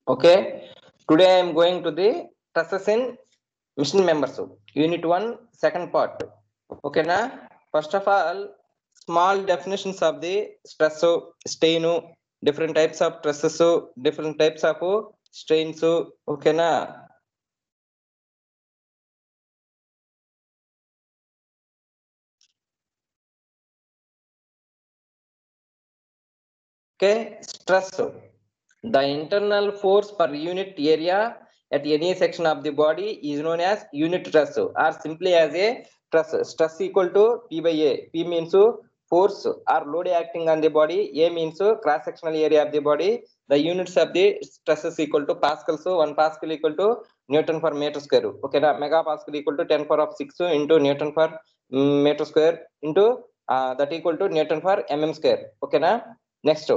Okay, today I am going to the stresses in machine members, unit 1, second part. Okay, na? First of all, small definitions of the stress, strain, different types of stresses, different types of strains. Okay, na? Okay, stress. The internal force per unit area at any section of the body is known as unit stress, or simply as a stress. Stress equal to P by A. P means force or load acting on the body. A means cross-sectional area of the body. The units of the stress is equal to Pascal. So 1 Pascal equal to Newton per meter square. Okay, na megapascal equal to 10 power of 6 into Newton per meter square into that equal to Newton per mm square. Okay, na next.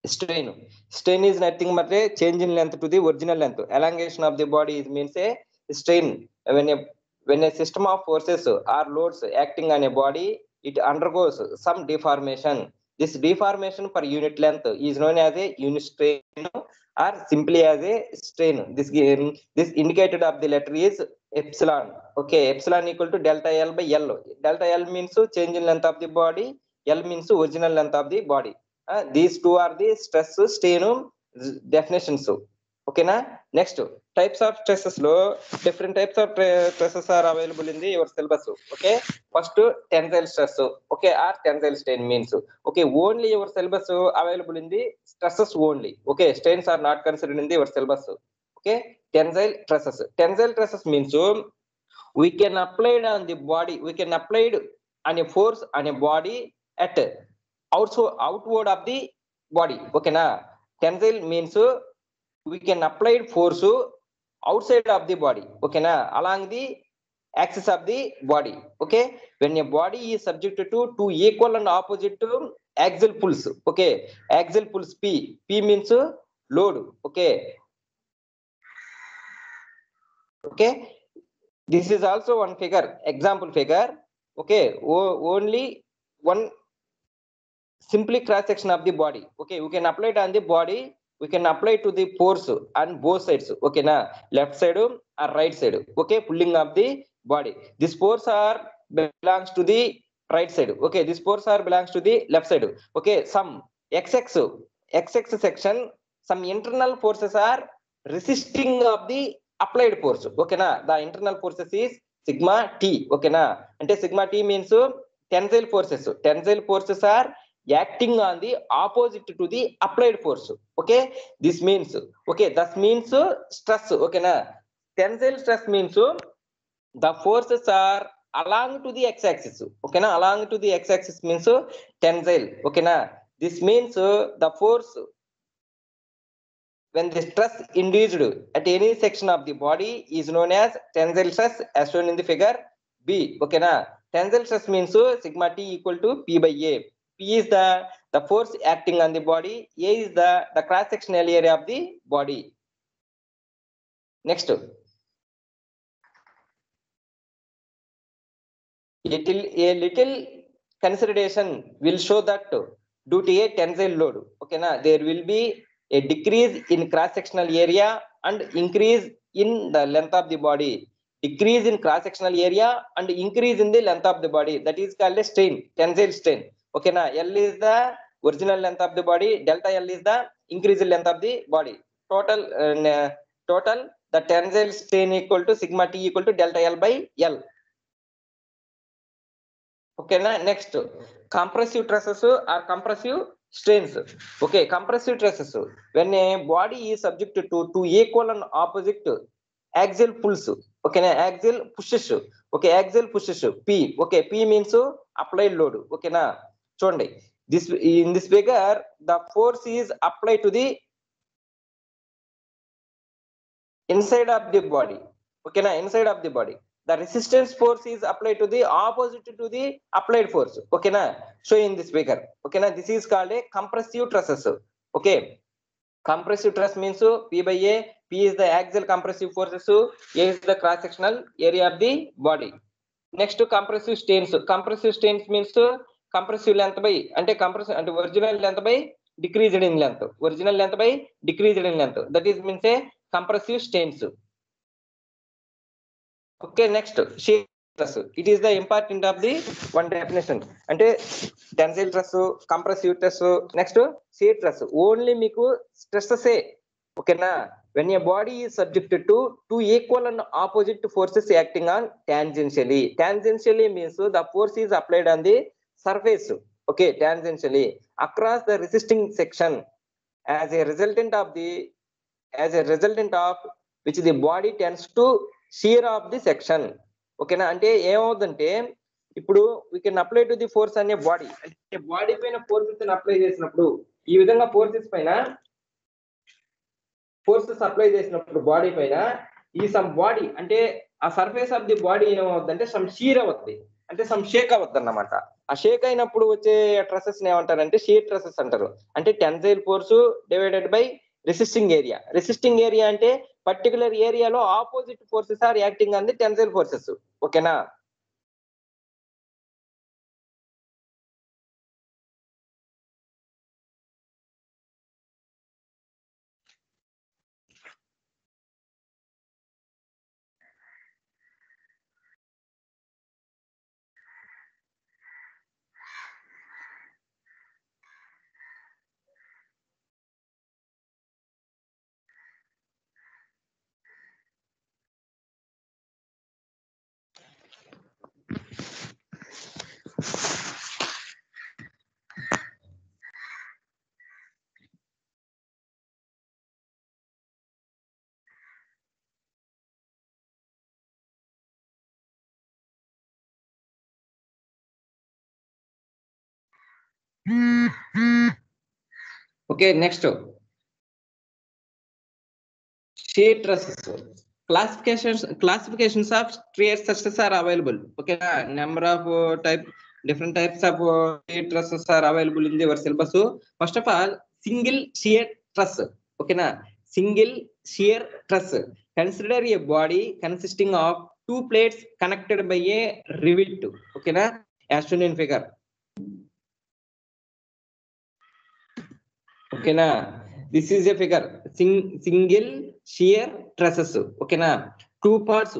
Strain. Strain is nothing but a change in length to the original length. Elongation of the body is means a strain. When a system of forces or loads acting on a body, it undergoes some deformation. This deformation per unit length is known as a unit strain or simply as a strain. This indicated of the letter is epsilon. Okay, epsilon equal to delta L by L. Delta L means change in length of the body. L means original length of the body. These two are the stress strain definitions. Okay na next types of stresses lo different types of stresses are available in the your syllabus. Okay, first tensile stress. Okay, or tensile strain means okay only your syllabus available in the stresses only. Okay, strains are not considered in the your syllabus. Okay, tensile stresses means we can apply it on the body, we can apply it on a force on a body at also outward of the body. Okay na tensile means we can apply force outside of the body. Okay na along the axis of the body. Okay, when a body is subjected to two equal and opposite axial pulls. Okay, axial pulls P means load. Okay, okay, this is also one figure, example figure. Okay, only one simply cross section of the body. Okay, we can apply it on the body, we can apply to the force on both sides. Okay na left side or right side. Okay, pulling of the body, this force are belongs to the right side. Okay, this force are belongs to the left side. Okay, some xx section, some internal forces are resisting of the applied force. Okay na the internal forces is sigma t. Okay na ante sigma t means tensile forces. Tensile forces are acting on the opposite to the applied force. Okay, this means okay that means stress. Okay na tensile stress means the forces are along to the x-axis. Okay na along to the x-axis means tensile. Okay na this means the force when the stress induced at any section of the body is known as tensile stress as shown in the figure B. Okay na tensile stress means sigma t equal to P by A. P is the force acting on the body. A is the cross sectional area of the body. Next, a little consideration will show that due to a tensile load, okay na there will be a decrease in cross sectional area and increase in the length of the body. Decrease in cross sectional area and increase in the length of the body, that is called a strain, tensile strain. Okay na L is the original length of the body, delta L is the increased length of the body. Total the tensile strain equal to sigma t equal to delta L by L. Okay na next compressive stresses or compressive strains. Okay, compressive stresses when a body is subjected to two equal and opposite axial pulls. Okay na axial pushes. Okay, axial pushes P. Okay, P means applied load. Okay na చూడండి this in this figure the force is applied to the inside of the body. Okay na inside of the body the resistance force is applied to the opposite to the applied force. Okay na show in this figure. Okay na this is called a compressive stresses. Okay, compressive stress means P by A. P is the axial compressive forces, A is the cross sectional area of the body. Next compressive strains. Compressive strains means compressive length by అంటే compressive అంటే original length by decreased in length. Original length by decreased in length. That is means a compressive strains. Okay, next shear stress. It is the important of the one definition. Ante tensile stress, compressive stress, next shear stress. Only meeku stresses say. Okay na, when a body is subjected to two equal and opposite forces acting on tangentially. Tangentially means the force is applied on the surface. Okay, tangentially across the resisting section as a resultant of which the body tends to shear off the section. ఓకేనా, అంటే ఏమవుతుందంటే ఇప్పుడు we can apply to the force అనే body, అంటే body పైన forces apply చేసినప్పుడు ఈ విధంగా ఫోర్సెస్ అప్లై చేసినప్పుడు బాడీ పైన ఈ సమ్ బాడీ అంటే ఆ సర్ఫేస్ ఆఫ్ ది బాడీ ఏమవుతుందంటే సమ్ షీర్ అవుతుంది, అంటే సమ్ షేక్ అవుతుంది అన్నమాట. ఆ షేక్ అయినప్పుడు వచ్చే ట్రసెస్ ఏమంటారంటే షీర్ ట్రసెస్ అంటారు. అంటే tensile force divided by resisting area. Resisting area అంటే పర్టికులర్ ఏరియాలో opposite forces are acting on the tensile forces. ఓకేనా, okay next shear trusses. Classifications of shear trusses are available. Okay, number of different types of shear trusses are available in your syllabus. First of all, single shear truss. Okay na, single shear truss. Consider a body consisting of two plates connected by a rivet. Okay na, as shown in figure. Okay na, this is a figure. Single shear trusses. Okay na, two parts,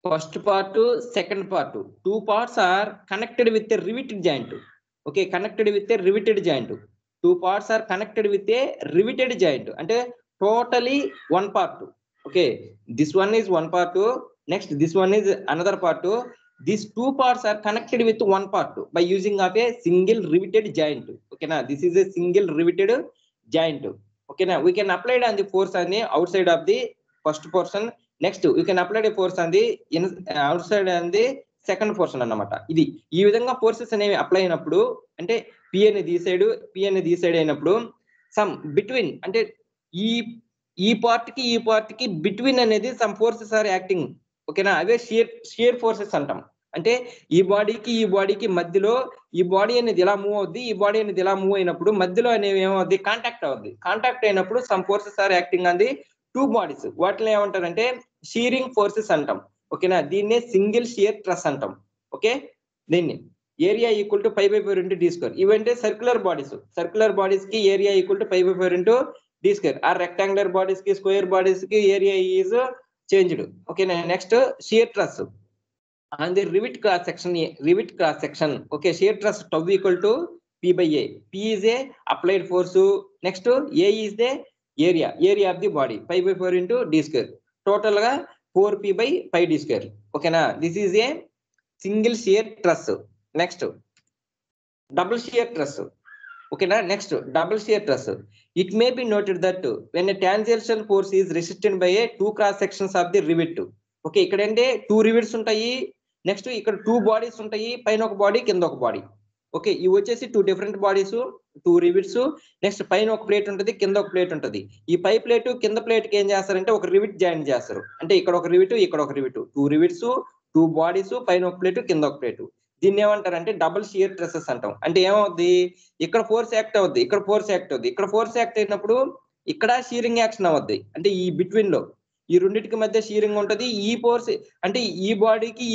first part to second part. Two parts are connected with a riveted joint. Okay, connected with a riveted joint. Two parts are connected with a riveted joint. And totally one part. Okay, this one is one part. Next, this one is another part. These two parts are connected with one part by using of a single riveted joint. Okay na, this is a single riveted joint. Okay na, we can apply it on the force on the outside of the first portion. Next we can apply the force on the outside on the second portion అన్నమాట. ఇది ఈ విధంగా forces అనేవి apply అయినప్పుడు అంటే P అనేది ఈ side అయినప్పుడు సమ్ బిట్వీన్ అంటే ఈ పార్ట్ కి బిట్వీన్ అనేది సమ్ ఫోర్సెస్ ఆర్ యాక్టింగ్. ఓకేనా, అవే షియర్ ఫోర్సెస్ అంటాం. అంటే ఈ బాడీకి మధ్యలో ఈ బాడీ అనేది ఇలా మూవ్ అవుద్ది, ఈ బాడీ అనేది ఇలా మూవ్ అయినప్పుడు మధ్యలో అనేవి ఏమవుద్ది, కాంటాక్ట్ అవుద్ది. కాంటాక్ట్ అయినప్పుడు some forces are acting on the two bodies. వాటిలో ఏమంటారంటే షీరింగ్ ఫోర్సెస్ అంటాం. ఓకేనా, దీన్నే సింగిల్ షియర్ ట్రస్ అంటాం. ఓకే, దీన్ని area equal to π/4 into d square. ఇవంటే సర్క్యులర్ బాడీస్ కి area equal to π/4 into d square. ఆ రెక్టాంగులర్ బాడీస్ కి స్క్వేర్ బాడీస్ కి ఏరియా ఈజ్ చేంజ్డ్. ఓకేనా, next shear stress on the rivet cross section. Okay, shear truss tau equal to P/A. P is a applied force. Next A is the area of the body, π/4 into d square. Total ga 4p/πd square. Okay na, this is a single shear truss. Next double shear truss. Okay na, next double shear truss. It may be noted that when a tangential force is resisted by a two cross sections of the rivet. Okay, ఇక్కడ అంటే two rivets ఉంటాయి, next ఇక్కడ two bodies ఉంటాయి, పైన ఒక body కింద ఒక body. Okay, ఇవి వచ్చేసి two different bodies, two rivets. Next పైన ఒక ప్లేట్ ఉంటుంది, కింద ఒక ప్లేట్ ఉంటుంది. ఈ పై ప్లేట్ కింద ప్లేట్ కి ఏం చేస్తారంటే ఒక రివిట్ జాయిన్ చేస్తారు. అంటే ఇక్కడ ఒక రివిట్, ఇక్కడ ఒక rivet, two rivets, two bodies, పైన ఒక ప్లేట్, కింద ఒక ప్లేట్. దీన్ని ఏమంటారంటే డబుల్ షియర్ ట్రసెస్ అంటాం. అంటే ఏమవుద్ది, ఇక్కడ ఫోర్స్ యాక్ట్ అవుద్ది, ఇక్కడ ఫోర్స్ యాక్ట్ అవుద్ది. ఇక్కడ ఫోర్స్ యాక్ట్ అయినప్పుడు ఇక్కడ షీరింగ్ యాక్షన్ అవుద్ది. అంటే ఈ బిట్వీన్ లో ఈ రెండింటికి మధ్య షీరింగ్ ఉంటది. ఈ ఫోర్స్ అంటే ఈ బాడీకి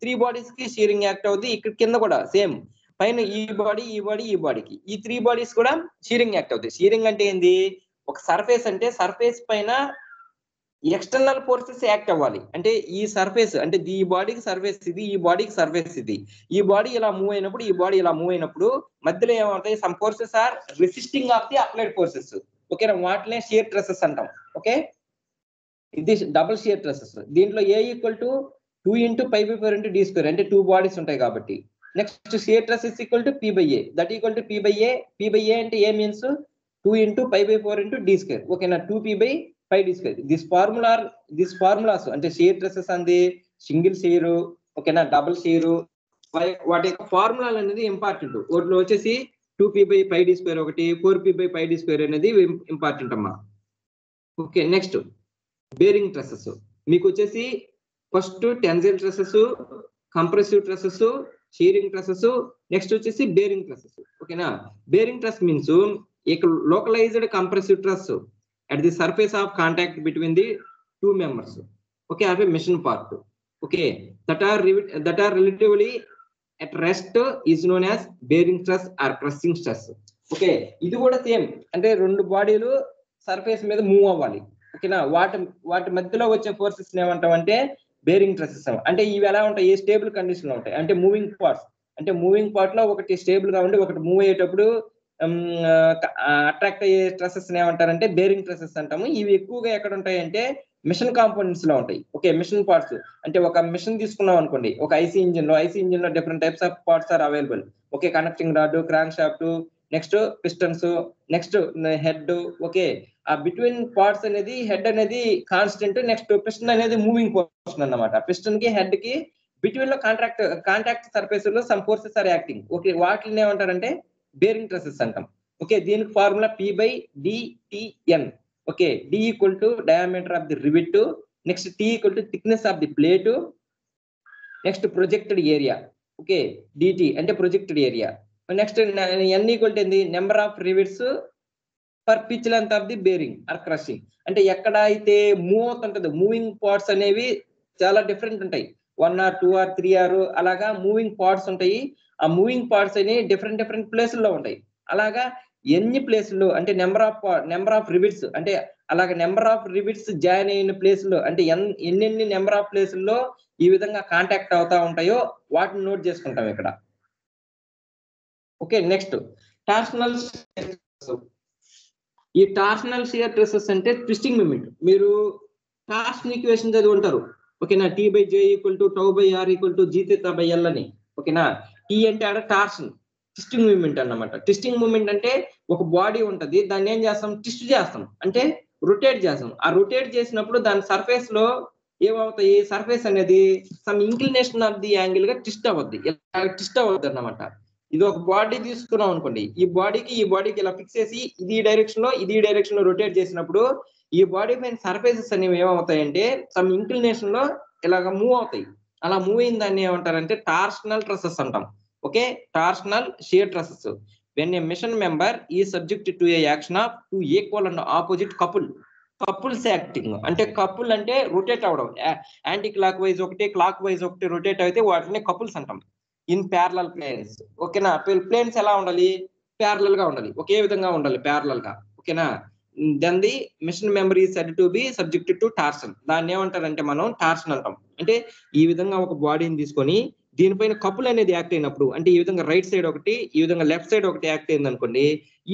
త్రీ బాడీస్ కి షీరింగ్ యాక్ట్ అవుద్ది. ఇక్కడ కింద కూడా సేమ్ పైన ఈ బాడీకి ఈ 3 బాడీస్ కూడా షీరింగ్ యాక్ట్ అవుతాయి. షీరింగ్ అంటే ఏంది? ఒక సర్ఫేస్ అంటే సర్ఫేస్ పైన ఎక్స్టర్నల్ ఫోర్సెస్ యాక్ట్ అవ్వాలి. అంటే ఈ సర్ఫేస్ అంటే ఈ బాడీకి సర్ఫేస్ ఇది, ఈ బాడీకి సర్ఫేస్ ఇది. ఈ బాడీ ఇలా మూవ్ అయినప్పుడు, ఈ బాడీ ఇలా మూవ్ అయినప్పుడు మధ్యలో ఏమవుతాయి? Some forces are resisting of the applied forces. ఓకేనా? వాటినే షియర్ స్ట్రెసెస్ అంటాం. ఓకే, ఇది డబుల్ షియర్ స్ట్రెసెస్. దీంట్లో A equal to 2 into π/4 into d² అంటే 2 బాడీస్ ఉంటాయి కాబట్టి. Next shear stress is equal to P/A, that equal to P/A అంటే ఏ means 2 into π/4 into d². ఓకేనా? 2p/πd². దిస్ ఫార్ములాస్ అంటే shear stresses అంది single shear, ఓకేనా, double shear, వాటి యొక్క ఫార్ములాలు అనేది ఇంపార్టెంట్. వాటిలో వచ్చేసి 2p/πd² ఒకటి, 4p/πd² అనేది ఇంపార్టెంట్ అమ్మా. Okay, next bearing stresses. మీకు వచ్చేసి first tensile stresses, compressive stresses, shearing stresses, next వచ్చేసి బేరింగ్ స్ట్రెసెస్. ఓకేనా? Bearing stress means localised compressive stress at the surface of contact between the two members, okay, of a machine part, okay, that are relatively at rest is known as bearing stress or crushing stress. okay, ఇది కూడా same. అంటే రెండు బాడీలు surface మీద move అవ్వాలి. ఓకేనా? వాటి మధ్యలో వచ్చే ఫోర్సెస్ ఏమంటాం అంటే బేరింగ్ స్ట్రెసెస్. అంటే ఇవి ఎలా ఉంటాయి? స్టేబుల్ కండిషన్ లో ఉంటాయి. అంటే మూవింగ్ పార్ట్స్, అంటే మూవింగ్ పార్ట్ లో ఒకటి స్టేబుల్ గా ఉండి ఒకటి మూవ్ అయ్యేటప్పుడు అట్రాక్ట్ అయ్యే స్ట్రెసెస్ ఏమంటారంటే బేరింగ్ స్ట్రెసెస్ అంటాము. ఇవి ఎక్కువగా ఎక్కడ ఉంటాయి అంటే మిషన్ కాంపోనెంట్స్ లో ఉంటాయి. ఓకే, మిషన్ పార్ట్స్ అంటే ఒక మిషన్ తీసుకున్నాం అనుకోండి, ఒక ఐసీ ఇంజిన్ లో different types of parts are available. Okay, connecting rod, crankshaft, next pistons, next head. Okay, ఆ బిట్వీన్ పార్ట్స్ అనేది హెడ్ అనేది కాన్స్టెంట్, నెక్స్ట్ పిస్టన్ అనేది మూవింగ్ పోర్షన్ అన్నమాట. పిస్టన్ కి హెడ్ కి బిట్వీన్ లో కాంటాక్ట్ సర్ఫేస్ లో some forces are acting. Okay, వాటిని ఏమంటారంటే బేరింగ్ స్ట్రెసెస్ అంటాం. ఓకే, దీనికి formula P/DTN. Okay, D equal to diameter of the rivet, next T equal to thickness of the plate, next projected area. Okay, DT అంటే projected area. Next N equal to ఏంది? Number of rivets per pitch length of the bearing or crushing. అంటే ఎక్కడ అయితే move అవుతుంటది, moving parts అనేవి చాలా different ఉంటాయి. 1 or 2 or 3 or అలాగా moving parts ఉంటాయి. ఆ మూవింగ్ పార్ట్స్ అని డిఫరెంట్ ప్లేసుల్లో ఉంటాయి. అలాగా ఎన్ని ప్లేసుల్లో అంటే నెంబర్ ఆఫ్ రివిట్స్, అంటే అలాగే నెంబర్ ఆఫ్ రివిట్స్ జాయిన్ అయిన ప్లేసుల్లో అంటే ఎన్ని నెంబర్ ఆఫ్ ప్లేసుల్లో ఈ విధంగా కాంటాక్ట్ అవుతా ఉంటాయో వాటిని నోట్ చేసుకుంటాం ఇక్కడ. Okay, next torsional. ఈ టార్షనల్ షియర్ స్ట్రెసెస్ అంటే ట్విస్టింగ్ మూమెంట్. మీరు టార్షన్ ఈక్వేషన్ చదివి ఉంటారు. ఓకేనా? T/J equal to τ/R equal to G∅L అని. ఓకేనా? T అంటే ఆడ టార్షన్, ట్విస్టింగ్ మూమెంట్ అన్నమాట. ట్విస్టింగ్ మూమెంట్ అంటే ఒక బాడీ ఉంటది, దాన్ని ఏం చేస్తాం? ట్విస్ట్ చేస్తాం, అంటే రొటేట్ చేస్తాం. ఆ రొటేట్ చేసినప్పుడు దాని సర్ఫేస్ లో ఏమవుతాయి? సర్ఫేస్ అనేది some inclination of the angle గా ట్విస్ట్ అవ్వద్ది అన్నమాట. ఇది ఒక బాడీ తీసుకున్నాం అనుకోండి, ఈ బాడీకి ఇలా ఫిక్స్ చేసి ఇది డైరెక్షన్ లో రొటేట్ చేసినప్పుడు ఈ బాడీ పైన సర్ఫేసెస్ అనేవి ఏమవుతాయంటే సమ్ ఇంక్లినేషన్ లో ఇలాగ మూవ్ అవుతాయి. అలా మూవ్ అయిన దాన్ని ఏమంటారంటే టార్షనల్ స్ట్రెసెస్ అంటాం. Okay, torsional shear stresses when a mission member is subject to a action of two equal and opposite couples acting. అంటే కపుల్ అంటే రొటేట్ అవడం, యాంటీ క్లాక్ వైజ్ ఒకటి, క్లాక్ వైజ్ ఒకటి రొటేట్ అయితే వాటిని కపుల్స్ అంటాం. In parallel planes. ఓకేనా? Planes ఎలా ఉండాలి? ప్యారలల్ గా ఉండాలి, ఒకే విధంగా ఉండాలి, ప్యారలల్ గా. ఓకేనా? Then the machine member is said to be subjected to torsion. దాన్ని ఏమంటారంటే మనం టార్షన్ అంటాం. అంటే ఈ విధంగా ఒక బాడీని తీసుకొని దీనిపైన కపుల్ అనేది యాక్ట్ అయినప్పుడు, అంటే ఈ విధంగా రైట్ సైడ్ ఒకటి, ఈ విధంగా లెఫ్ట్ సైడ్ ఒకటి యాక్ట్ అయింది అనుకోండి,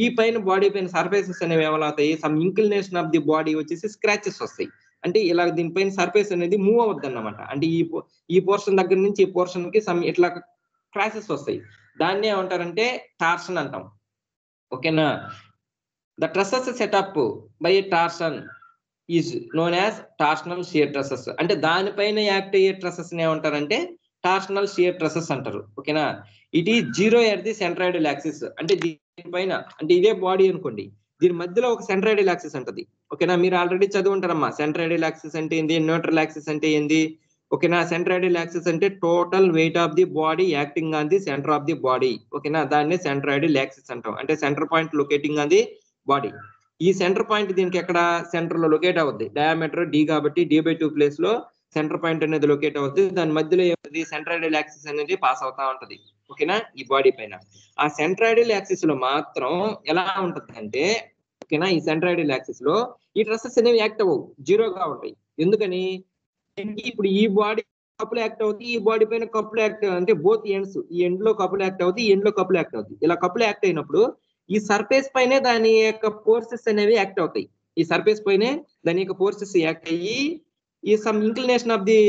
ఈ పైన బాడీ పైన సర్ఫేసెస్ అనేవి ఏమవుతాయి? Some inclination of the body వచ్చేసి స్క్రాచెస్ వస్తాయి. అంటే ఇలా దీనిపైన సర్ఫేస్ అనేది మూవ్ అవుద్ది అన్నమాట. అంటే ఈ పోర్షన్ దగ్గర నుంచి ఈ పోర్షన్ కి సమ్ ఇట్లా క్రాసెస్ వస్తాయి. దాన్ని ఏమంటారంటే టార్షన్ అంటాం. ఓకేనా? The stresses set up by torsion is known as torsional shear stresses. అంటే దానిపైన యాక్ట్ అయ్యే స్ట్రెసెస్ ఏమంటారంటే టార్షనల్ షియర్ స్ట్రెసెస్ అంటారు. ఓకేనా? It is zero at the centroidal axis. అంటే దీనిపైన అంటే ఇదే బాడీ అనుకోండి, దీని మధ్యలో ఒక సెంట్రాయిడల్ యాక్సిస్ ఉంటది. ఓకేనా? మీరు ఆల్రెడీ చదివి ఉంటారమ్మా, సెంట్రాయిడల్ యాక్సిస్ అంటే ఏంది, న్యూట్రల్ యాక్సిస్ అంటే ఏంది. ఓకేనా? సెంట్రాయిడల్ యాక్సిస్ అంటే total weight of the body acting on the centre of the body. ఓకేనా? దాన్ని సెంట్రాయిడల్ యాక్సిస్ అంటాం. అంటే centre point locating on the body. ఈ సెంటర్ పాయింట్ దీనికి ఎక్కడ సెంటర్ లో లొకేట్ అవుద్ది. డయామీటర్ D కాబట్టి D/2 ప్లేస్ లో సెంటర్ పాయింట్ అనేది లొకేట్ అవుతుంది. దాని మధ్యలో ఏమవుతుంది? సెంట్రాయిడల్ యాక్సిస్ అనేది పాస్ అవుతా ఉంటది. ఓకేనా, ఈ బాడీ పైన. ఆ సెంట్రాయిడల్ యాక్సిస్ లో మాత్రం ఎలా ఉంటుంది అంటే, ఓకేనా, ఈ సెంట్రాయిడల్ యాక్సిస్ లో ఈ ట్రసెస్ అనేవి యాక్ట్ అవ్వవు, జీరోగా ఉంటాయి. ఎందుకని? ఇప్పుడు ఈ బాడీ కప్పులు యాక్ట్ అవుతాయి, ఈ బాడీ పైన కప్పులు యాక్ట్, అంటే బోత్ ఎండ్స్, ఈ ఎండ్ లో కప్పులు యాక్ట్ అవుతాయి, ఈ ఎండ్ లో కప్పులు యాక్ట్ అవుతాయి. ఇలా కప్పులు యాక్ట్ అయినప్పుడు ఈ సర్ఫేస్ పైనే దాని యొక్క ఫోర్సెస్ అనేవి యాక్ట్ అవుతాయి. ఈ సర్ఫేస్ పైనే దాని యొక్క ఫోర్సెస్ యాక్ట్ అయ్యి ఈ some inclination of the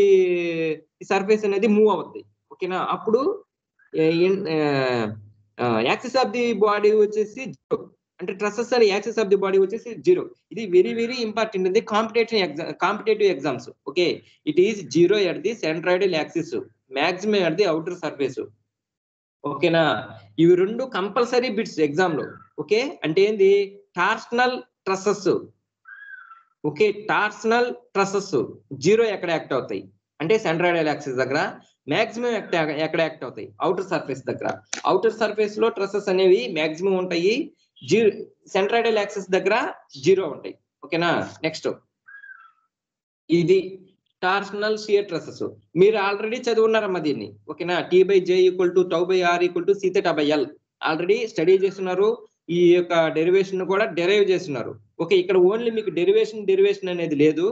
surface అనేది మూవ్ అవుతుంది. ఓకేనా, అప్పుడు యాక్సిస్ ఆఫ్ ది బాడీ వచ్చేసి జీరో, అంటే stresses and axis of the body వచ్చేసి జీరో. ఇది వెరీ వెరీ ఇంపార్టెంట్ ఇది competitive exams. Okay, it is zero at the centroidal axis, maximum at the outer surface. ఓకేనా, ఇవి రెండు కంపల్సరీ బిట్స్ ఎగ్జామ్ లో. Okay, అంటే ఏంది? Torsional stresses. Okay, torsional stresses zero ఎక్కడ యాక్ట్ అవుతాయి అంటే సెంట్రాయిడల్ యాక్సిస్ దగ్గర, మాక్సిమం ఎక్కడ యాక్ట్ అవుతాయి? అవుటర్ సర్ఫేస్ దగ్గర. అవుటర్ సర్ఫేస్ లో ట్రసెస్ అనేవి మాక్సిమం ఉంటాయి, సెంట్రాయిడల్ యాక్సిస్ దగ్గర జీరో ఉంటాయి. ఓకేనా, నెక్స్ట్ ఇది టార్షనల్ షియర్ ట్రసెస్. మీరు ఆల్రెడీ చదువున్నారమ్మా దీన్ని. ఓకేనా, T/J = τ/r = c/l already study చేస్తున్నారు. ఈ యొక్క డెరివేషన్ కూడా డెరైవ్ చేస్తున్నారు. ఓకే, ఇక్కడ ఓన్లీ మీకు డెరివేషన్ అనేది లేదు.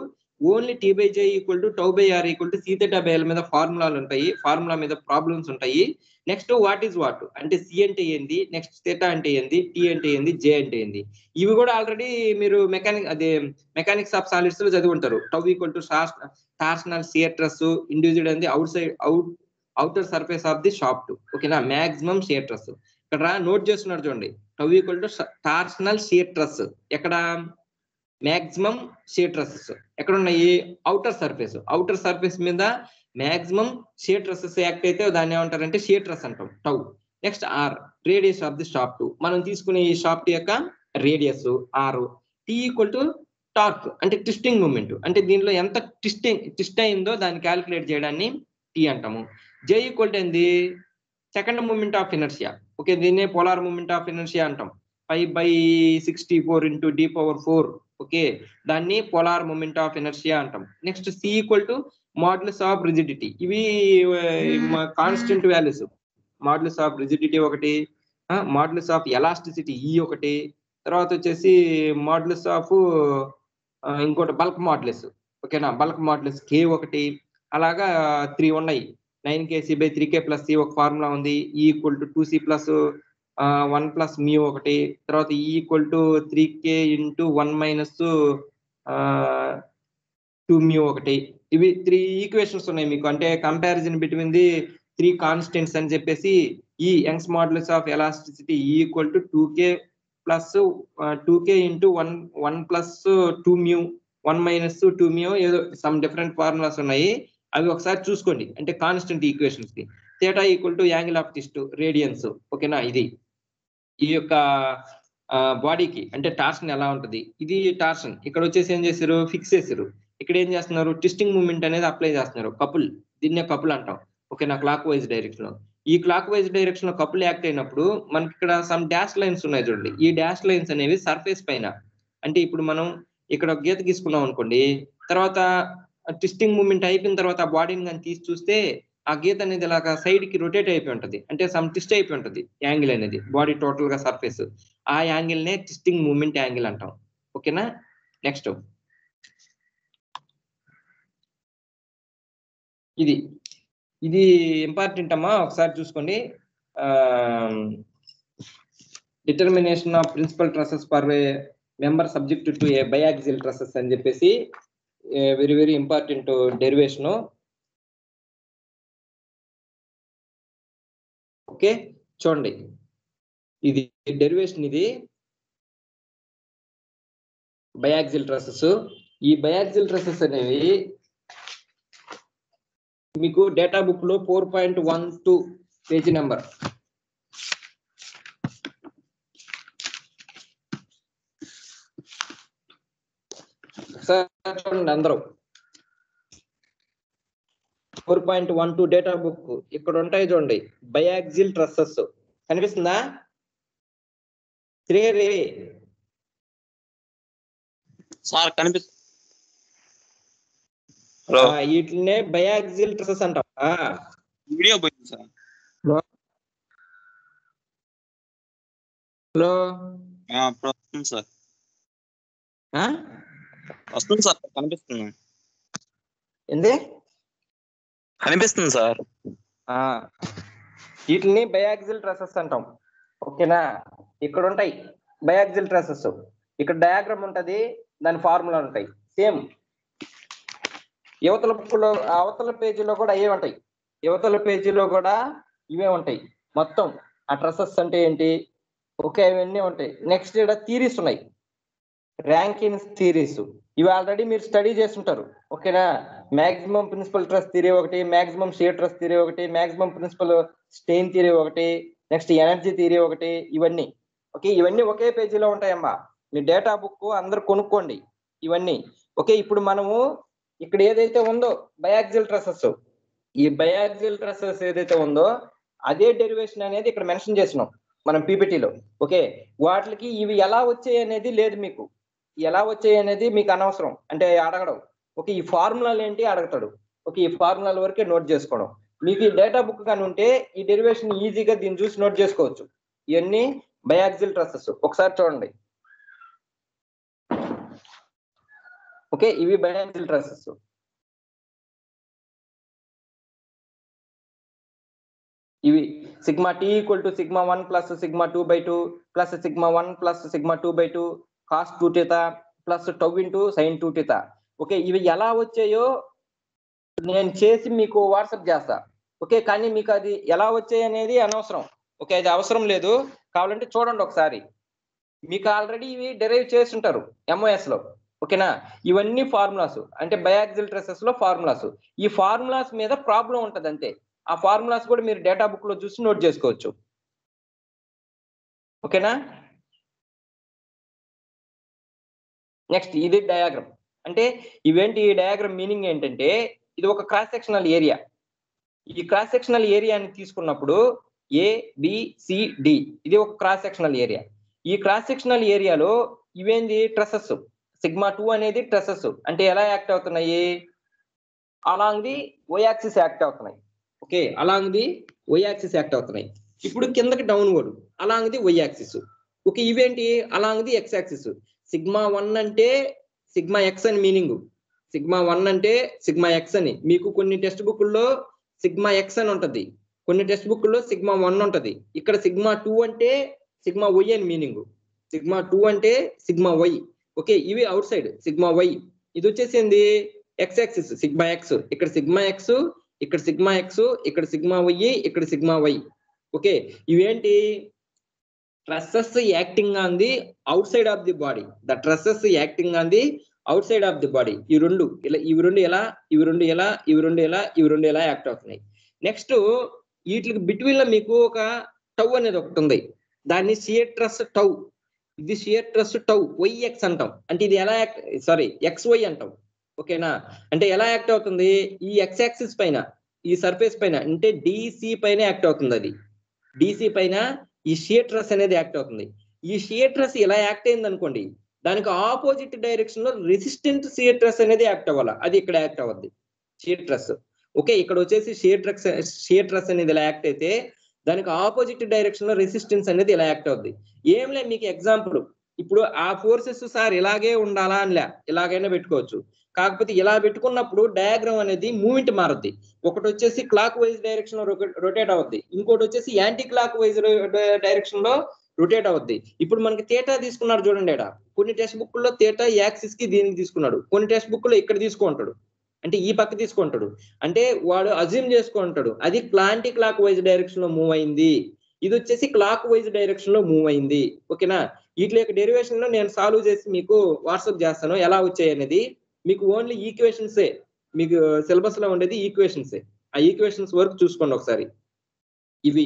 ఓన్లీ T/J = τ/r = c/l మీద ఫార్ములాలు ఉంటాయి, ఫార్ములా మీద ప్రాబ్లమ్స్ ఉంటాయి. నెక్స్ట్ వాట్ ఈజ్ వాట్ అంటే సి అంటే ఏంది, నెక్స్ట్ థీటా అంటే ఏంది, టీ అంటే ఏంది, జే అంటే ఏంది, ఇవి కూడా ఆల్రెడీ మీరు మెకానిక్స్ ఆఫ్ సాలిడ్స్ లో చదివి ఉంటారు. Tau equal to torsional shear stress induced on the outer surface of the shaft. ఓకేనా, మాక్సిమం షియర్ స్ట్రెస్. ఇక్కడ నోట్ చేస్తున్నారు చూడండి, tau equal to torsional shear stress. ఎక్కడ? మాక్సిమం షియర్ స్ట్రెసెస్ ఎక్కడ ఉన్నాయి? అవుటర్ సర్ఫేస్ మీద మాక్సిమం షియర్ స్ట్రెసెస్ యాక్ట్ అయితే దాన్ని ఏమంటారంటే షియర్ స్ట్రెస్ అంటాం, tau. Next R, radius of the shaft. మనం తీసుకునే ఈ షాఫ్ట్ యొక్క radius R. T equal to torque, అంటే ట్విస్టింగ్ మూమెంట్, అంటే దీనిలో ఎంత ట్విస్ట్ అయిందో దాన్ని క్యాలిక్యులేట్ చేయడాన్ని టీ అంటాము. జే ఈక్వల్ టు ఏంది? Second moment of inertia. Okay, దీన్నే పోలార్ మూమెంట్ ఆఫ్ ఇనర్షియా అంటాం. 5/64 × d⁴. ఓకే, దాన్ని పోలార్ మూమెంట్ ఆఫ్ ఇనర్షియా అంటాం. Next C equal to modulus of rigidity. ఇవి constant values. Modulus of rigidity ఒకటి, modulus of elasticity ఈ ఒకటి, తర్వాత వచ్చేసి మాడ్యులస్ ఆఫ్ ఇంకోటి బల్క్ మాడ్యులస్. ఓకేనా, బల్క్ మాడ్యులస్ కే ఒకటి, అలాగా 3 ఉన్నాయి. 9kc/3k + c ఒక ఫార్ములా ఉంది. E = 2c + 1 + μ ఒకటి, తర్వాత E = 3k × 1 - 2μ ఒకటి. ఇవి 3 ఈక్వేషన్స్ ఉన్నాయి మీకు, అంటే కంపారిజన్ బిట్వీన్ ది 3 కాన్స్టెంట్స్ అని చెప్పేసి. ఈ Young's modulus of elasticity E = 2k + 2k × 1 + 2μ 1 - 2μ ఏదో సమ్ డిఫరెంట్ ఫార్ములాస్ ఉన్నాయి, అవి ఒకసారి చూసుకోండి. అంటే కాన్స్టెంట్ ఈక్వేషన్స్ కి. Theta = angle of twist, radians. ఓకేనా, ఇది ఈ యొక్క బాడీకి అంటే టార్షన్ ఎలా ఉంటది. ఇది టార్షన్. ఇక్కడ వచ్చేసి ఏం చేశారు? ఫిక్స్ చేశారు. ఇక్కడ ఏం చేస్తున్నారు? ట్విస్టింగ్ మూమెంట్ అనేది అప్లై చేస్తున్నారు. కపుల్, దీన్నే కపుల్ అంటాం. ఓకేనా, క్లాక్ వైజ్ డైరెక్షన్ లో. ఈ క్లాక్ వైజ్ డైరెక్షన్ లో కపుల్ యాక్ట్ అయినప్పుడు మనకి ఇక్కడ సమ్ డాష్ లైన్స్ ఉన్నాయి చూడండి. ఈ డాష్ లైన్స్ అనేవి సర్ఫేస్ పైన, అంటే ఇప్పుడు మనం ఇక్కడ గీత గీసుకున్నాం అనుకోండి, తర్వాత ట్విస్టింగ్ మూమెంట్ అయిపోయిన తర్వాత ఆ బాడీని కానీ తీసి చూస్తే ఆ గీత అనేది ఇలాగా సైడ్ కి రొటేట్ అయిపోయి ఉంటది, అంటే సమ్ ట్విస్ట్ అయిపోయి ఉంటది యాంగిల్ అనేది, బాడీ టోటల్ గా సర్ఫేస్. ఆ యాంగిల్ నే ట్విస్టింగ్ మూమెంట్ యాంగిల్ అంటాం. ఓకేనా, నెక్స్ట్ ఇది ఇంపార్టెంట్ అమ్మా, ఒకసారి చూసుకోండి. Determination of principal stresses for member subject to a biaxial stresses అని చెప్పేసి very very important derivation. Okay, చూడండి, ఇది డెరివేషన్, ఇది బయాక్సిల్ ట్రసెస్. ఈ బయాక్సిల్ ట్రసెస్ అనేవి మీకు డేటా బుక్ లో 4.12 పేజీ నెంబర్. చూడండి అందరూ, 4.12 డేటా బుక్ ఇక్కడ ఉంటాయి చూడండి. బయాక్సిల్ ట్రసెస్ కనిపిస్తుందా? సార్ కనిపిస్తుంది. వీటినే బయాక్సిల్ ట్రసెస్ అంటాం. వీడియో పోయింది సార్. హలో ఇప్పుడు వస్తుంది సార్. వస్తుంది సార్, కనిపిస్తుంది. ఏంది కనిపిస్తుంది సార్. వీటిని బయాక్సిల్ ట్రసెస్ అంటాం. ఓకేనా, ఇక్కడ ఉంటాయి బయాక్సిల్ ట్రసెస్. ఇక్కడ డయాగ్రామ్ ఉంటది, దాని ఫార్ములా ఉంటాయి సేమ్. యువతల బుక్లో అవతల పేజీలో కూడా అవే ఉంటాయి. యువతల పేజీలో కూడా ఇవే ఉంటాయి మొత్తం. ఆ ట్రసెస్ అంటే ఏంటి, ఓకే, ఇవన్నీ ఉంటాయి. నెక్స్ట్ ఇక్కడ థీరీస్ ఉన్నాయి, ర్యాంకిన్స్ థీరీస్. ఇవి ఆల్రెడీ మీరు స్టడీ చేస్తుంటారు. ఓకేనా, మాక్సిమం ప్రిన్సిపల్ ట్రస్ థియరీ ఒకటి, మాక్సిమం షియర్ ట్రస్ థియరీ ఒకటి, మాక్సిమం ప్రిన్సిపల్ స్టెయిన్ థియరీ ఒకటి, నెక్స్ట్ ఎనర్జీ థియరీ ఒకటి. ఇవన్నీ ఓకే, ఇవన్నీ ఒకే పేజీలో ఉంటాయమ్మా. మీ డేటా బుక్ అందరు కొనుక్కోండి ఇవన్నీ. ఓకే, ఇప్పుడు మనము ఇక్కడ ఏదైతే ఉందో బయాక్సిల్ ట్రసెస్, ఈ బయాక్సిల్ ట్రసెస్ ఏదైతే ఉందో అదే డెరివేషన్ అనేది ఇక్కడ మెన్షన్ చేసినాం మనం పీపీటీలో. ఓకే, వాటికి ఇవి ఎలా వచ్చాయి అనేది లేదు మీకు, ఎలా వచ్చాయి అనేది మీకు అనవసరం, అంటే అడగడం. ఓకే, ఈ ఫార్ములాలు ఏంటి అడుగుతాడు. ఓకే, ఈ ఫార్ములాల వరకే నోట్ చేసుకోవడం. మీకు ఈ డేటా బుక్ కానీ ఉంటే ఈ డెరివేషన్ ఈజీగా దీన్ని చూసి నోట్ చేసుకోవచ్చు. ఇవన్నీ బయాక్సిల్ ట్రసెస్, ఒకసారి చూడండి. ఓకే, ఇవి బయాక్సిల్ ట్రసెస్. ఇవి sigma T equal to sigma 1 plus sigma 2/2 plus sigma 1 plus sigma 2/2 cos 2θ plus tau into sine 2θ. Okay, ఇవి ఎలా వచ్చాయో నేను చేసి మీకు వాట్సాప్ చేస్తా. ఓకే, కానీ మీకు అది ఎలా వచ్చాయి అనేది అనవసరం. ఓకే, అది అవసరం లేదు, కావాలంటే చూడండి ఒకసారి. మీకు ఆల్రెడీ ఇవి డెరైవ్ చేసి ఉంటారు ఎంఓఎస్ లో. ఓకేనా, ఇవన్నీ ఫార్ములాస్, అంటే బయాక్సిల్ ట్రసెస్ లో ఫార్ములాస్. ఈ ఫార్ములాస్ మీద ప్రాబ్లం ఉంటది అంతే. ఆ ఫార్ములాస్ కూడా మీరు డేటా బుక్ లో చూసి నోట్ చేసుకోవచ్చు. ఓకేనా, నెక్స్ట్ ఇది డయాగ్రామ్. అంటే ఇవేంటి, ఈ డయాగ్రామ్ మీనింగ్ ఏంటంటే ఇది ఒక క్రాస్ సెక్షనల్ ఏరియా. ఈ క్రాస్ సెక్షనల్ ఏరియాని తీసుకున్నప్పుడు ABCD ఇది ఒక క్రాస్ సెక్షనల్ ఏరియా. ఈ క్రాస్ సెక్షనల్ ఏరియాలో ఇవేంది ట్రసెస్. సిగ్మా 2 అనేది ట్రసెస్, అంటే ఎలా యాక్ట్ అవుతున్నాయి, along the Y axis act అవుతున్నాయి. Okay, along the Y axis act అవుతున్నాయి. ఇప్పుడు కిందకి downward along the Y axis. Okay, ఇవేంటి along the X axis. Sigma 1 అంటే సిగ్మా ఎక్స్ అని మీనింగ్. సిగ్మా 1 అంటే సిగ్మా ఎక్స్ అని. మీకు కొన్ని టెక్స్ట్ బుక్ల్లో సిగ్మా ఎక్స్ అని ఉంటది, కొన్ని టెక్స్ట్ బుక్ల్లో సిగ్మా 1 ఉంటది. ఇక్కడ సిగ్మా 2 అంటే సిగ్మా వై అని మీనింగ్. సిగ్మా 2 అంటే సిగ్మా వై. ఓకే, ఇవి అవుట్ సైడ్ సిగ్మా వై. ఇది వచ్చేసింది ఎక్స్ యాక్సిస్ సిగ్మా ఎక్స్. ఇక్కడ సిగ్మా ఎక్స్, ఇక్కడ సిగ్మా ఎక్స్, ఇక్కడ సిగ్మా వై, ఇక్కడ సిగ్మా వై. ఓకే, ఇవేంటి stresses acting on the outside of the body. The stresses acting on the outside of the body. ఈ రెండు ఇలా, ఇవి రెండు ఎలా, ఇవి రెండు ఎలా, ఇవి రెండు ఎలా, ఇవి రెండు ఎలా యాక్ట్ అవుతున్నాయి. నెక్స్ట్ వీటికి బిట్వీన్ లో మీకు ఒక టౌ అనేది ఒకటి ఉంది, దాన్ని షియర్ ట్రస్ టౌ. ఇది షియర్ ట్రస్ టౌ వైఎక్స్ అంటాం. అంటే ఇది ఎలా యాక్ట్, సారీ XY అంటాం. ఓకేనా, అంటే ఎలా యాక్ట్ అవుతుంది, ఈ ఎక్స్ యాక్సిస్ పైన, ఈ సర్ఫేస్ పైన, అంటే DC పైన యాక్ట్ అవుతుంది. అది DC పైన ఈ షియర్ ట్రస్ అనేది యాక్ట్ అవుతుంది. ఈ షియర్ ట్రస్ ఇలా యాక్ట్ అయింది అనుకోండి, దానికి ఆపోజిట్ డైరెక్షన్ లో రెసిస్టెంట్ షియర్ ట్రస్ అనేది యాక్ట్ అవ్వాలి. అది ఇక్కడ యాక్ట్ అవ్వద్ది షియర్ ట్రస్. ఓకే, ఇక్కడ వచ్చేసి షియర్ ట్రస్ అనేది ఇలా యాక్ట్ అయితే దానికి ఆపోజిట్ డైరెక్షన్ లో రెసిస్టెన్స్ అనేది ఇలా యాక్ట్ అవుద్ది. ఏం లేదు, మీకు ఎగ్జాంపుల్ ఇప్పుడు ఆ ఫోర్సెస్ సార్ ఇలాగే ఉండాలా అనిలే, ఇలాగైనా పెట్టుకోవచ్చు. కాకపోతే ఇలా పెట్టుకున్నప్పుడు డయాగ్రామ్ అనేది మూమెంట్ మారుద్ది. ఒకటి వచ్చేసి క్లాక్ వైజ్ డైరెక్షన్ లో రొటేట్ అవుద్ది, ఇంకోటి వచ్చేసి యాంటీ క్లాక్ వైజ్ డైరెక్షన్ లో రొటేట్ అవుద్ది. ఇప్పుడు మనకి థీటా తీసుకున్నాడు చూడండి. కొన్ని టెక్స్ట్ బుక్ లో థీటా యాక్సిస్ కి దీనికి తీసుకున్నాడు, కొన్ని టెక్స్ట్ బుక్ లో ఇక్కడ తీసుకుంటాడు, అంటే ఈ పక్క తీసుకుంటాడు. అంటే వాడు అజ్యూమ్ చేసుకుంటాడు అది యాంటీ క్లాక్ వైజ్ డైరెక్షన్ లో మూవ్ అయింది, ఇది వచ్చేసి క్లాక్ వైజ్ డైరెక్షన్ లో మూవ్ అయింది. ఓకేనా, వీటి యొక్క డెరివేషన్ లో నేను సాల్వ్ చేసి మీకు వాట్సాప్ చేస్తాను ఎలా వచ్చాయి అనేది. మీకు ఓన్లీ ఈక్వేషన్సే, మీకు సిలబస్ లో ఉండేది ఈక్వేషన్సే. ఆ ఈక్వేషన్స్ వరకు చూసుకోండి ఒకసారి. ఇవి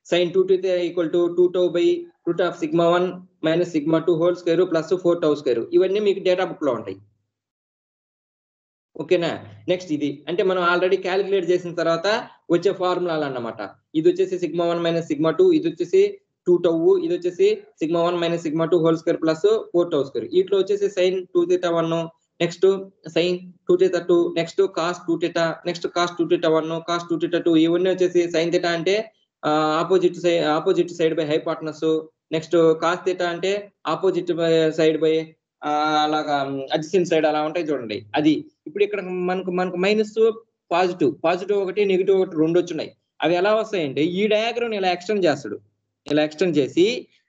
sin 2θ equal to 2τ/√of sigma 1 minus sigma 2 whole square plus 4τ². ఇవన్నీ మీకు డేటా బుక్ లో ఉంటాయి. ఓకేనా, నెక్స్ట్ ఇది అంటే మనం ఆల్రెడీ క్యాలిక్యులేట్ చేసిన తర్వాత వచ్చే ఫార్ములాలు అన్నమాట. ఇది వచ్చేసి sigma 1 మైనస్ sigma 2, ఇది వచ్చేసి 2τ, ఇది వచ్చేసి sigma 1 minus sigma 2 whole square plus 4τ². వీటిలో వచ్చేసి sin 2θ1, next sin 2θ2, next cos 2θ, next cos 2θ1, cos 2θ2. ఇవన్నీ వచ్చేసి sin θ అంటే opposite side by hypotenuse, next cos theta అంటే ఆపోజిట్ సైడ్ బై అలాగా అడ్జసెంట్ సైడ్ అలా ఉంటాయి చూడండి. అది ఇప్పుడు ఇక్కడ మనకు మైనస్ పాజిటివ్ ఒకటి నెగిటివ్ ఒకటి రెండు వచ్చినాయి. అవి ఎలా వస్తాయంటే ఈ డయాగ్రామ్ ఇలా ఎక్స్టెండ్ చేస్తాడు. ఇలా ఎక్స్టెండ్ చేసి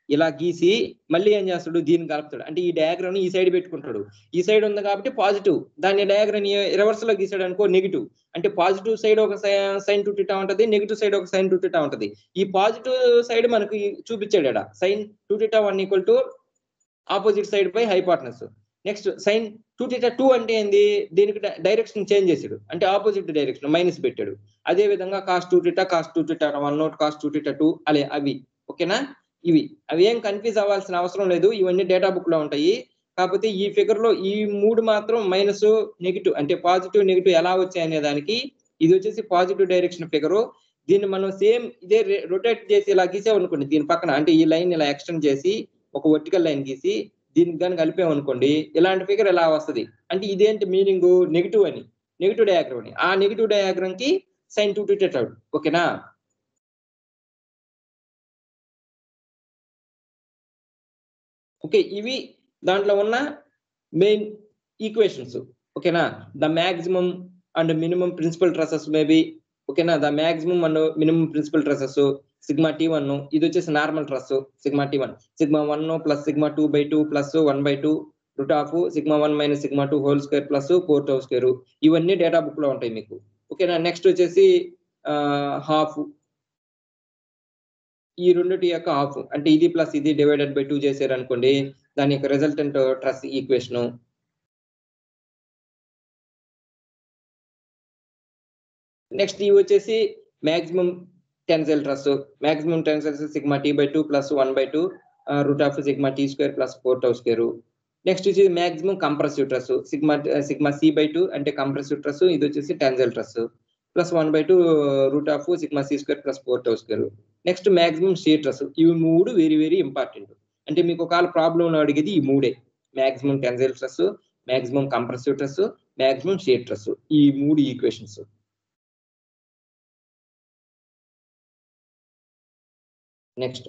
ఇలా గీసి మళ్ళీ ఏం చేస్తాడు, దీన్ని కలుపుతాడు. అంటే ఈ డయాగ్రామ్ ఈ సైడ్ పెట్టుకుంటాడు. ఈ సైడ్ ఉంది కాబట్టి పాజిటివ్, దాన్ని డయాగ్రామ్ రివర్స్ లో గీసాడు అనుకో నెగిటివ్. అంటే పాజిటివ్ సైడ్ ఒక సైన్ 2θ ఉంటది, నెగిటివ్ సైడ్ ఒక సైన్ 2θ ఉంటది. ఈ పాజిటివ్ సైడ్ మనకి చూపించాడు ఇక్కడ sine 2θ 1 equal to opposite side by hypotenuse. Next sine 2θ2 అంటే ఏంది, దీనికి డైరెక్షన్ చేంజ్ చేశాడు, అంటే ఆపోజిట్ డైరెక్షన్ మైనస్ పెట్టాడు. అదే విధంగా కాస్ 2θ 1 కాస్ 2θ2 అలే అవి. ఓకేనా, అవి ఏం కన్ఫ్యూజ్ అవ్వాల్సిన అవసరం లేదు, ఇవన్నీ డేటా బుక్ లో ఉంటాయి. కాకపోతే ఈ ఫిగర్ లో ఈ మూడు మాత్రం మైనస్ నెగిటివ్ అంటే పాజిటివ్ నెగిటివ్ ఎలా వచ్చాయి అనే దానికి ఇది వచ్చేసి పాజిటివ్ డైరెక్షన్ ఫిగరు. దీన్ని మనం సేమ్ ఇదే రొటేట్ చేసి ఇలా గీసామనుకోండి దీని పక్కన, అంటే ఈ లైన్ ఇలా ఎక్స్టెండ్ చేసి ఒక వర్టికల్ లైన్ గీసి దీనికి కానీ కలిపామనుకోండి ఇలాంటి ఫిగర్ ఎలా వస్తుంది. అంటే ఇదేంటి మీనింగ్, నెగిటివ్ అని, నెగిటివ్ డయాగ్రామ్ అని. ఆ నెగిటివ్ డయాగ్రామ్ కి సైన్ 2θ. ఓకేనా, ఓకే, ఇవి దాంట్లో ఉన్న మెయిన్ ఈక్వేషన్స్. ఓకేనా, the maximum and minimum principal stresses maybe. ఓకేనా, the maximum and minimum principal stresses sigma T1, ఇది వచ్చేసి normal stress sigma T1, sigma 1 plus sigma 2/2 plus 1/2 root of sigma 1 minus sigma 2 whole square plus 4τ². ఇవన్నీ data book లో ఉంటాయి మీకు. ఓకేనా, next వచ్చేసి half, ఈ రెండిటి యొక్క హాఫ్ అంటే ఇది ప్లస్ ఇది డివైడెడ్ బై 2 చేశారు అనుకోండి, దాని యొక్క రిజల్టెంట్ ట్రెస్ ఈక్వేషన్. నెక్స్ట్ ఇవి వచ్చేసి maximum tensile stress, maximum tensile sigma T/2 plus 1/2 root of sigma T² plus 4τ². Next వచ్చి maximum compressive stress sigma C/2 అంటే కంప్రెసివ్ ట్రెస్, ఇది వచ్చేసి tensile stress plus 1/2 root of sigma C² plus 4τ². Next maximum shear stress. ఇవి మూడు very very important. అంటే మీకు ఒకవేళ problem అడిగేది ఈ మూడే, maximum tensile stress, maximum compressive stress, maximum shear stress, ఈ మూడు ఈక్వేషన్స్. నెక్స్ట్